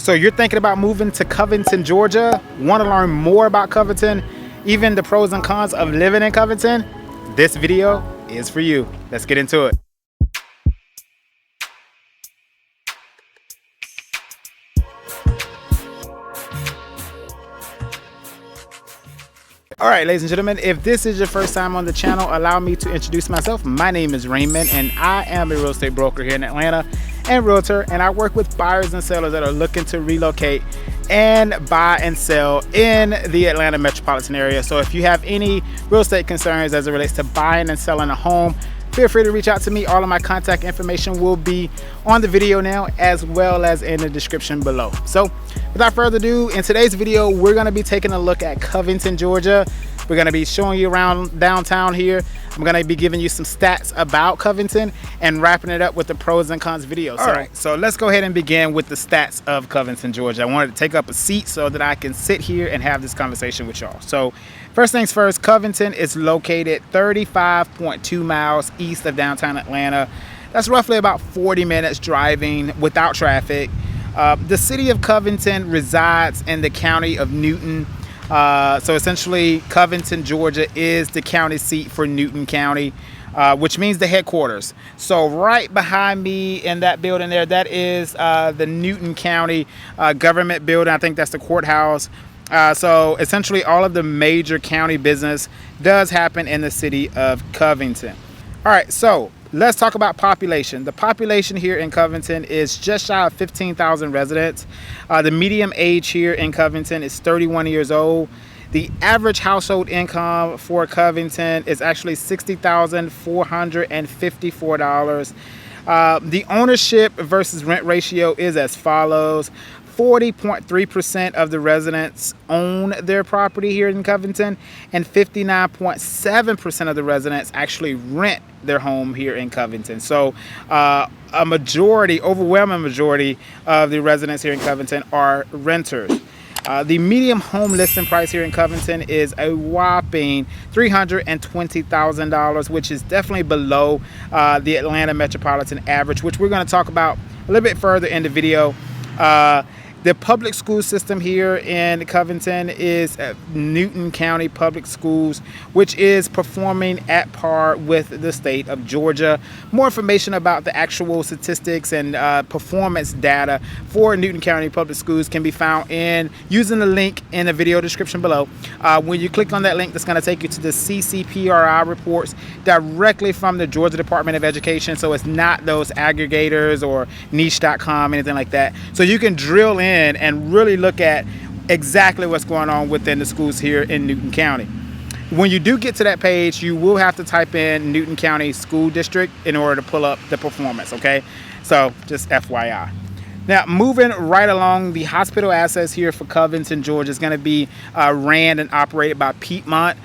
So you're thinking about moving to Covington, Georgia? Want to learn more about Covington? Even the pros and cons of living in Covington? This video is for you. Let's get into it. All right, ladies and gentlemen, if this is your first time on the channel, allow me to introduce myself. My name is Raymond, and I am a real estate broker here in Atlanta and realtor, and I work with buyers and sellers that are looking to relocate and buy and sell in the Atlanta metropolitan area. So if you have any real estate concerns as it relates to buying and selling a home, feel free to reach out to me. All of my contact information will be on the video now, as well as in the description below. So without further ado, in today's video, we're gonna be taking a look at Covington, Georgia. We're gonna be showing you around downtown here. I'm gonna be giving you some stats about Covington and wrapping it up with the pros and cons video. All right, so let's go ahead and begin with the stats of Covington, Georgia. I wanted to take up a seat so that I can sit here and have this conversation with y'all. So first things first, Covington is located 35.2 miles east of downtown Atlanta. That's roughly about 40 minutes driving without traffic. The city of Covington resides in the county of Newton. So essentially, Covington, Georgia is the county seat for Newton County, which means the headquarters. So right behind me in that building there, that is the Newton County government building. I think that's the courthouse. So essentially, all of the major county business does happen in the city of Covington. All right, so let's talk about population. The population here in Covington is just shy of 15,000 residents. The median age here in Covington is 31 years old. The average household income for Covington is actually $60,454. The ownership versus rent ratio is as follows. 40.3% of the residents own their property here in Covington, and 59.7% of the residents actually rent their home here in Covington. So a majority, overwhelming majority of the residents here in Covington are renters. The median home listing price here in Covington is a whopping $320,000, which is definitely below the Atlanta metropolitan average, which we're going to talk about a little bit further in the video. The public school system here in Covington is Newton County Public Schools, which is performing at par with the state of Georgia. More information about the actual statistics and performance data for Newton County Public Schools can be found in using the link in the video description below. When you click on that link, that's going to take you to the CCPRI reports directly from the Georgia Department of Education. So it's not those aggregators or niche.com, anything like that. So you can drill in and really look at exactly what's going on within the schools here in Newton County. When you do get to that page, you will have to type in Newton County School District in order to pull up the performance, okay? So just FYI. Now, moving right along, the hospital assets here for Covington, Georgia is going to be ran and operated by Piedmont.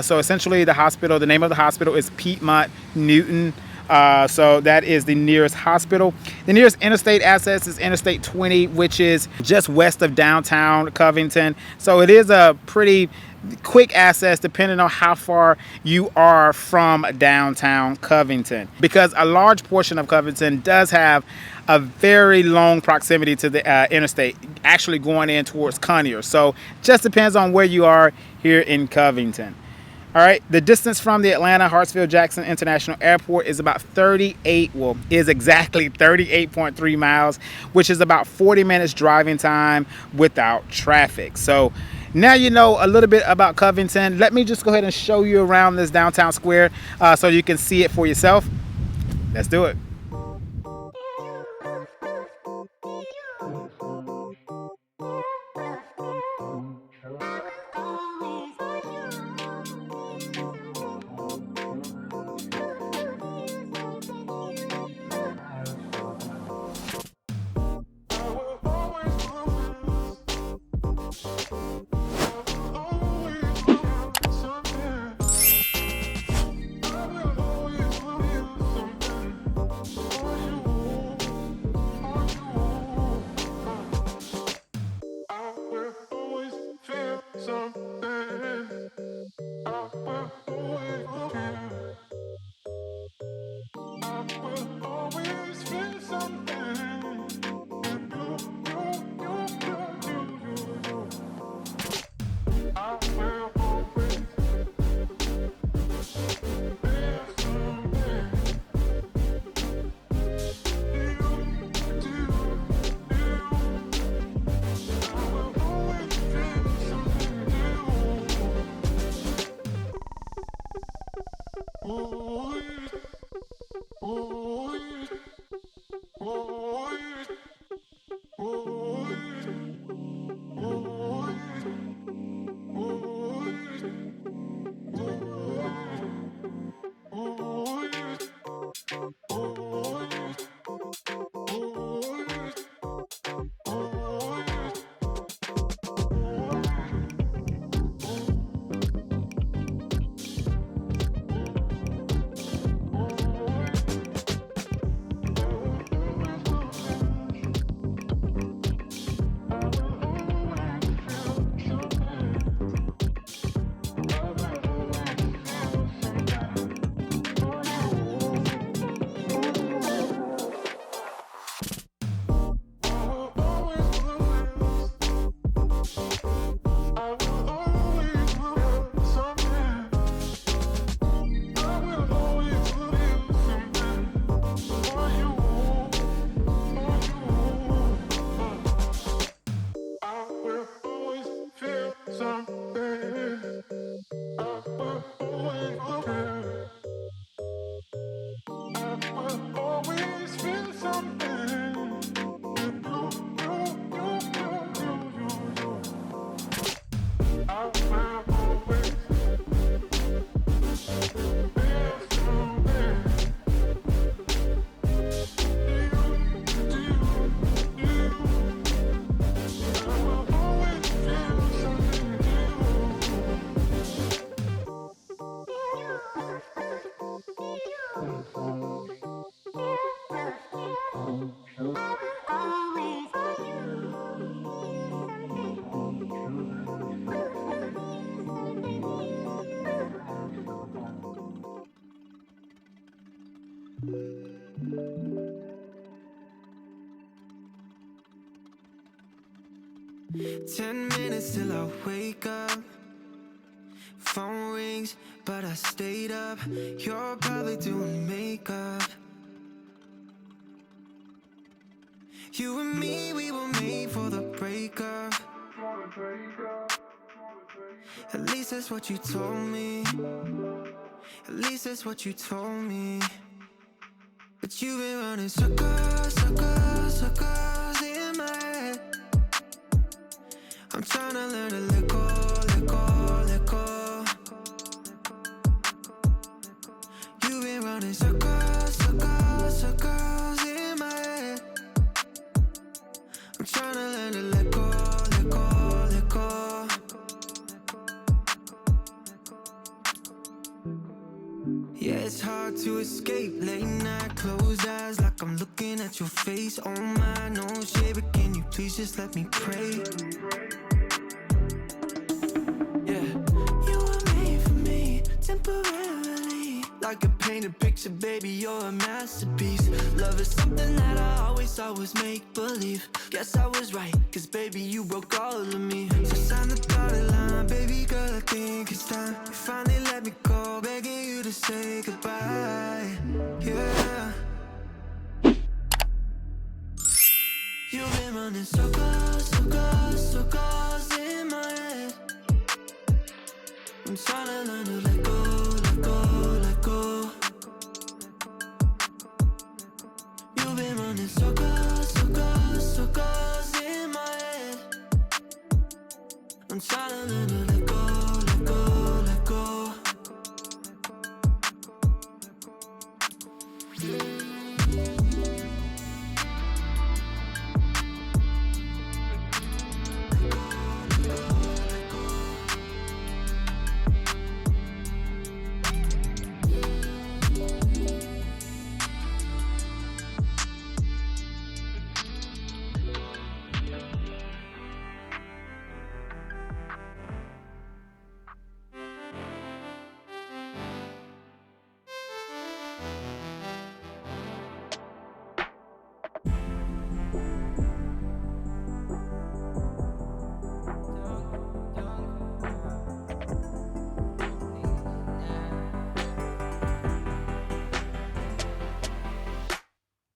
So essentially the hospital, the name of the hospital is Piedmont Newton. So that is the nearest hospital. The nearest interstate access is Interstate 20, which is just west of downtown Covington. So it is a pretty quick access depending on how far you are from downtown Covington, because a large portion of Covington does have a very long proximity to the interstate, actually going in towards Conyers. So just depends on where you are here in Covington. All right, the distance from the Atlanta Hartsfield-Jackson International Airport is about exactly 38.3 miles, which is about 40 minutes driving time without traffic. So now you know a little bit about Covington. Let me just go ahead and show you around this downtown square so you can see it for yourself. Let's do it. 10 minutes till I wake up. Phone rings, but I stayed up. You're probably doing makeup. You and me, we were made for the breakup. At least that's what you told me. At least that's what you told me. But you've been running circles, circles, circles in my head. I'm trying to learn to let go, let go, let go. You've been running circles, circles, circles in my head. I'm trying to learn to let go, let go, let go. Yeah, it's hard to escape late night, closed eyes, like I'm looking at your face. Oh my, no shade, but can you please just let me pray? Yeah, you were made for me, temporarily. Like a painted picture, baby, you're a masterpiece. Love is something that I always thought was make-believe. Guess I was right, cause baby, you broke all of me. So sign the dotted line, baby girl, I think it's time. You finally let me go, begging you to say goodbye. Yeah. You've been running circles, circles, circles in my head. I'm trying to learn to let go, let go, let go. You've been running circles, circles, circles in my head. I'm trying to learn to let go, let go, let go.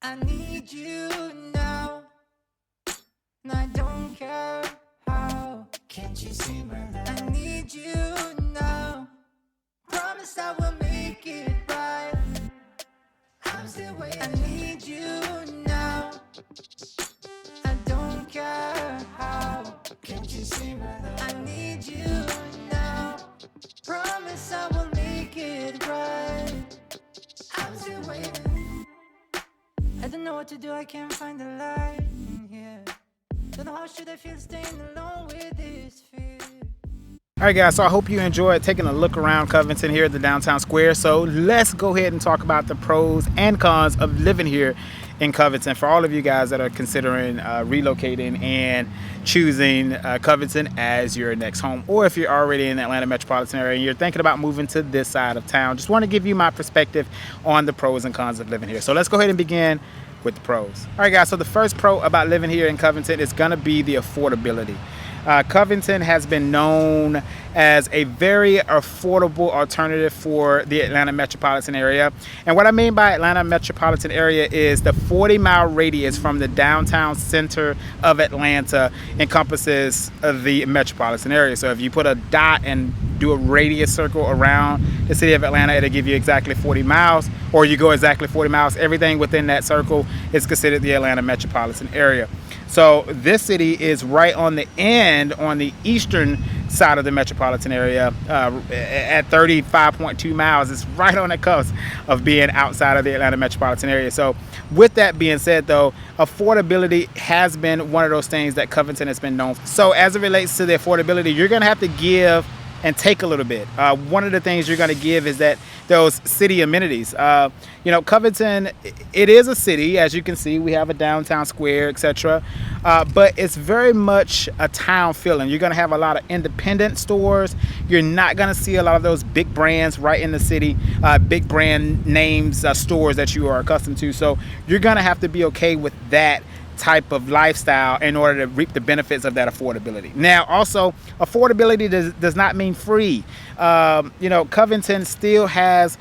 I need you now, and I don't care how. Can't you see my love? I need you now. Promise I will make it right. I'm still waiting. I need you now. I don't care how. Can't you see my love? I need you now. Promise I will make it right. I'm still waiting. I don't know what to do, I can't find the light in here. Don't know how should I feel staying alone with this fear. All right, guys, so I hope you enjoyed taking a look around Covington here at the Downtown Square. So let's go ahead and talk about the pros and cons of living here in Covington for all of you guys that are considering relocating and choosing Covington as your next home, or if you're already in the Atlanta metropolitan area and you're thinking about moving to this side of town. Just want to give you my perspective on the pros and cons of living here. So let's go ahead and begin with the pros. All right, guys, so the first pro about living here in Covington is going to be the affordability. Covington has been known as a very affordable alternative for the Atlanta metropolitan area. And what I mean by Atlanta metropolitan area is the 40-mile radius from the downtown center of Atlanta encompasses the metropolitan area. So if you put a dot and do a radius circle around the city of Atlanta, it'll give you exactly 40 miles, or you go exactly 40 miles. Everything within that circle is considered the Atlanta metropolitan area. So this city is right on the end, on the eastern side of the metropolitan area at 35.2 miles. It's right on the cusp of being outside of the Atlanta metropolitan area. So with that being said, though, affordability has been one of those things that Covington has been known for. So as it relates to the affordability, you're going to have to give and take a little bit. One of the things you're going to give is that those city amenities. You know, Covington, it is a city. As you can see, we have a downtown square, etc. But it's very much a town feeling. You're going to have a lot of independent stores. You're not going to see a lot of those big brands right in the city, big brand names, stores that you are accustomed to. So you're going to have to be okay with that type of lifestyle in order to reap the benefits of that affordability. Now, also, affordability does not mean free. You know, Covington still has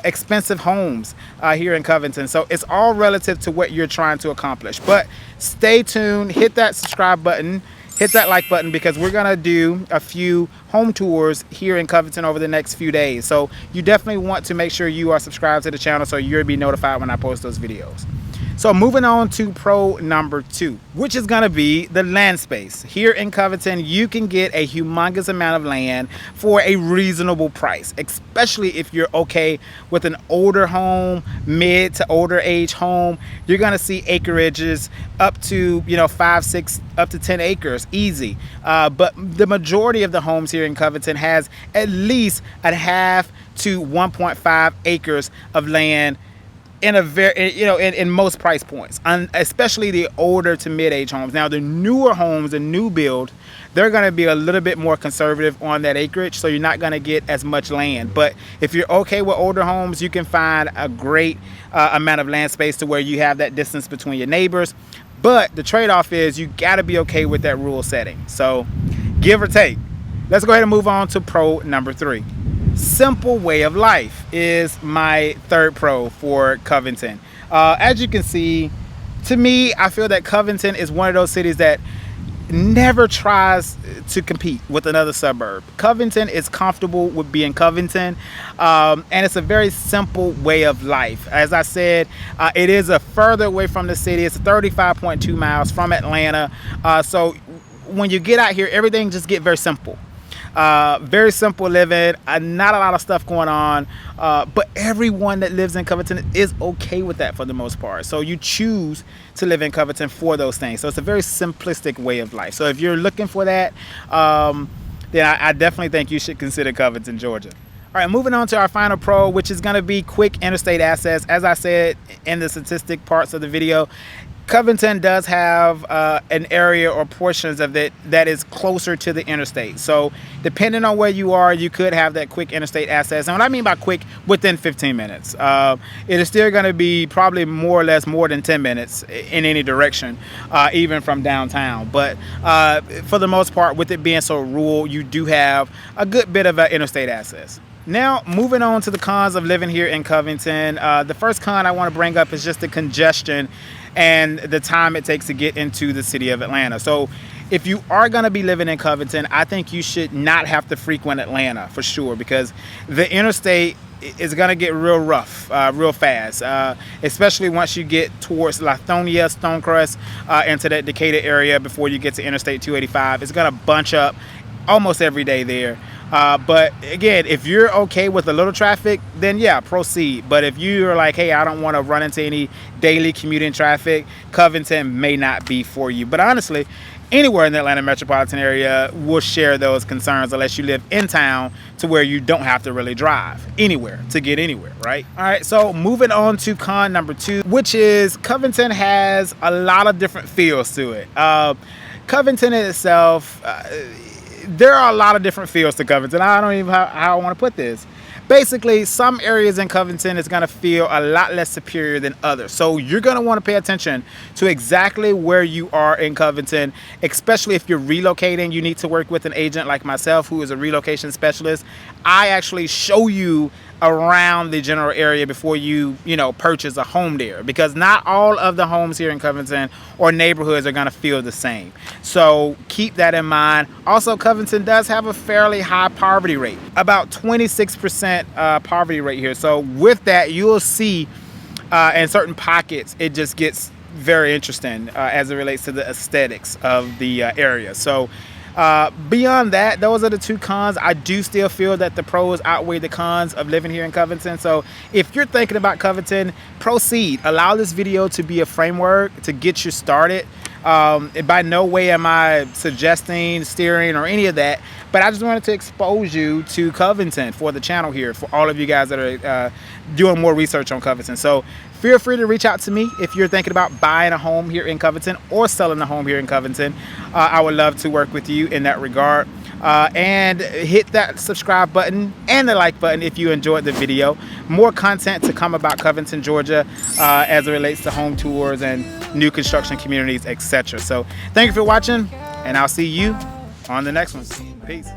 expensive homes here in Covington, so it's all relative to what you're trying to accomplish. But stay tuned, hit that subscribe button, hit that like button, because we're gonna do a few home tours here in Covington over the next few days. So you definitely want to make sure you are subscribed to the channel so you'll be notified when I post those videos. So moving on to pro number 2, which is gonna be the land space. Here in Covington, you can get a humongous amount of land for a reasonable price, especially if you're okay with an older home, mid to older age home. You're gonna see acreages up to, you know, 5, 6, up to 10 acres, easy. But the majority of the homes here in Covington has at least a half to 1.5 acres of land in a very, you know, in most price points, especially the older to mid-age homes. Now, the newer homes, the new build, they're going to be a little bit more conservative on that acreage, so you're not going to get as much land. But if you're okay with older homes, you can find a great amount of land space to where you have that distance between your neighbors. But the trade-off is you got to be okay with that rural setting. So give or take. Let's go ahead and move on to pro number 3. Simple way of life is my third pro for Covington. As you can see, to me, I feel that Covington is one of those cities that never tries to compete with another suburb. Covington is comfortable with being Covington, and it's a very simple way of life. As I said, it is a further away from the city. It's 35.2 miles from Atlanta. So when you get out here, everything just get very simple. Very simple living, not a lot of stuff going on, but everyone that lives in Covington is okay with that for the most part. So you choose to live in Covington for those things. So it's a very simplistic way of life. So if you're looking for that, then I definitely think you should consider Covington, Georgia. All right, moving on to our final pro, which is going to be quick interstate access. As I said in the statistic parts of the video, Covington does have an area or portions of it that is closer to the interstate. So depending on where you are, you could have that quick interstate access. And what I mean by quick, within 15 minutes. It is still going to be probably more or less more than 10 minutes in any direction, even from downtown. But for the most part, with it being so rural, you do have a good bit of interstate access. Now, moving on to the cons of living here in Covington. The first con I want to bring up is just the congestion and the time it takes to get into the city of Atlanta. So if you are going to be living in Covington, I think you should not have to frequent Atlanta for sure, because the interstate is going to get real rough real fast, especially once you get towards Lithonia, Stonecrest, into that Decatur area before you get to Interstate 285. It's going to bunch up almost every day there. But again, if you're okay with a little traffic, then yeah, proceed. But if you're like, hey, I don't want to run into any daily commuting traffic, Covington may not be for you. But honestly, anywhere in the Atlanta metropolitan area will share those concerns, unless you live in town to where you don't have to really drive anywhere to get anywhere, right? All right, so moving on to con number 2, which is Covington has a lot of different feels to it. Covington in itself, there are a lot of different feels to Covington. I don't even know how I want to put this. Basically, some areas in Covington is going to feel a lot less superior than others. So you're going to want to pay attention to exactly where you are in Covington, especially if you're relocating. You need to work with an agent like myself, who is a relocation specialist. I actually show you around the general area before you purchase a home there, because not all of the homes here in Covington or neighborhoods are going to feel the same. So keep that in mind. Also, Covington does have a fairly high poverty rate, about 26% poverty rate here. So with that, you'll see in certain pockets it just gets very interesting as it relates to the aesthetics of the area. So beyond that, those are the 2 cons. I do still feel that the pros outweigh the cons of living here in Covington. So if you're thinking about Covington, proceed. Allow this video to be a framework to get you started. By no way am I suggesting, steering, or any of that, but I just wanted to expose you to Covington for the channel here, for all of you guys that are doing more research on Covington. So feel free to reach out to me if you're thinking about buying a home here in Covington or selling a home here in Covington. I would love to work with you in that regard. and hit that subscribe button and the like button if you enjoyed the video. More content to come about Covington, Georgia, as it relates to home tours and new construction communities, etc. So thank you for watching, and I'll see you on the next one. Peace.